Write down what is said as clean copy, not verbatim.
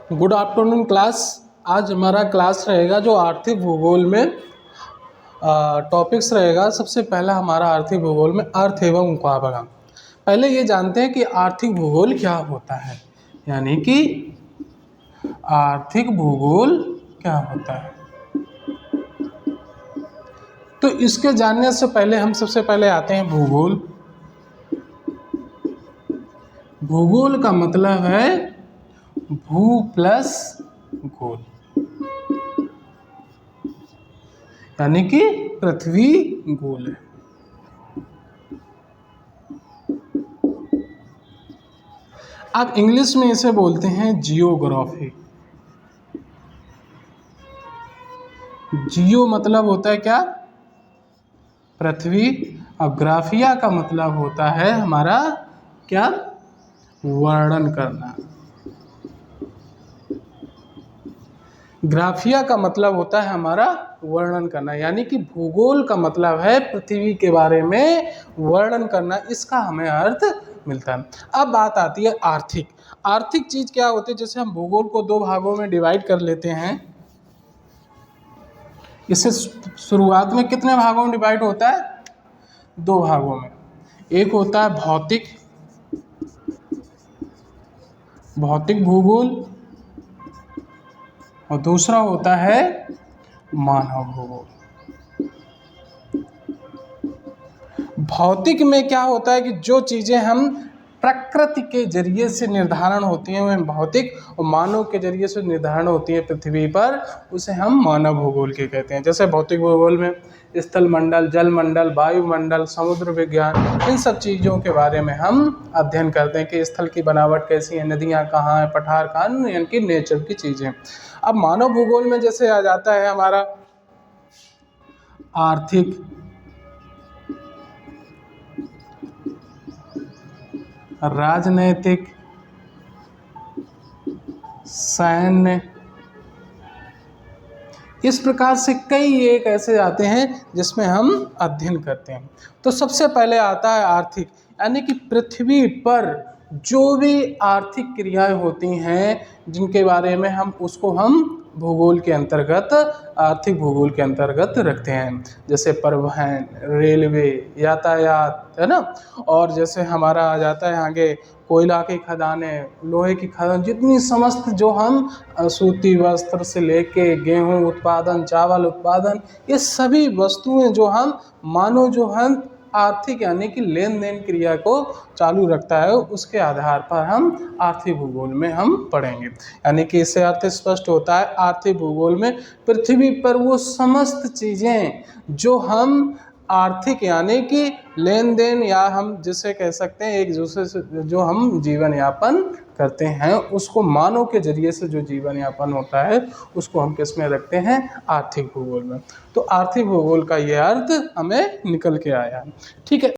Good afternoon class. आज हमारा class रहेगा जो आर्थिक भूगोल में टॉपिक्स रहेगा। सबसे पहला हमारा आर्थिक भूगोल में अर्थ एवं मुकाबला। पहले ये जानते हैं कि आर्थिक भूगोल क्या होता है, यानी कि आर्थिक भूगोल क्या होता है। तो इसके जानने से पहले हम सबसे पहले आते हैं भूगोल। भूगोल का मतलब है भू प्लस गोल, यानी कि पृथ्वी गोल है। आप इंग्लिश में इसे बोलते हैं जियोग्राफी। जियो मतलब होता है क्या, पृथ्वी। और ग्राफिया का मतलब होता है हमारा क्या, वर्णन करना। ग्राफिया का मतलब होता है हमारा वर्णन करना, यानी कि भूगोल का मतलब है पृथ्वी के बारे में वर्णन करना। इसका हमें अर्थ मिलता है। अब बात आती है आर्थिक। आर्थिक चीज क्या होती है, जैसे हम भूगोल को दो भागों में डिवाइड कर लेते हैं। इसे शुरुआत में कितने भागों में डिवाइड होता है, दो भागों में। एक होता है भौतिक भूगोल और दूसरा होता है मानव भूगोल। भौतिक में क्या होता है कि जो चीजें हम प्रकृति के जरिए से निर्धारण होती हैं वह भौतिक, और मानव के जरिए से निर्धारण होती है पृथ्वी पर, उसे हम मानव भूगोल के कहते हैं। जैसे भौतिक भूगोल में स्थल मंडल, जल मंडल, वायुमंडल, समुद्र विज्ञान, इन सब चीज़ों के बारे में हम अध्ययन करते हैं कि स्थल की बनावट कैसी है, नदियाँ कहाँ हैं, पठार कहाँ, यानी कि नेचर की चीज़ें। अब मानव भूगोल में जैसे आ जाता है हमारा आर्थिक, राजनैतिक, सैन्य, इस प्रकार से कई एक ऐसे आते हैं जिसमें हम अध्ययन करते हैं। तो सबसे पहले आता है आर्थिक, यानी कि पृथ्वी पर जो भी आर्थिक क्रियाएं होती हैं जिनके बारे में उसको हम भूगोल के अंतर्गत, आर्थिक भूगोल के अंतर्गत रखते हैं। जैसे परिवहन, रेलवे, यातायात, है ना। और जैसे हमारा आ जाता है आगे कोयला की खदानें, लोहे की खदान, जितनी समस्त जो हम सूती वस्त्र से लेके गेहूं उत्पादन, चावल उत्पादन, ये सभी वस्तुएं जो हम मानो जो हम आर्थिक यानी कि लेन देन क्रिया को चालू रखता है, उसके आधार पर हम आर्थिक भूगोल में हम पढ़ेंगे। यानी कि इससे अर्थ स्पष्ट होता है, आर्थिक भूगोल में पृथ्वी पर वो समस्त चीज़ें जो हम आर्थिक यानी कि लेन देन, या हम जिसे कह सकते हैं एक दूसरे से जो हम जीवन यापन करते हैं, उसको मानव के जरिए से जो जीवन यापन होता है उसको हम किस में रखते हैं, आर्थिक भूगोल में। तो आर्थिक भूगोल का ये अर्थ हमें निकल के आया, ठीक है।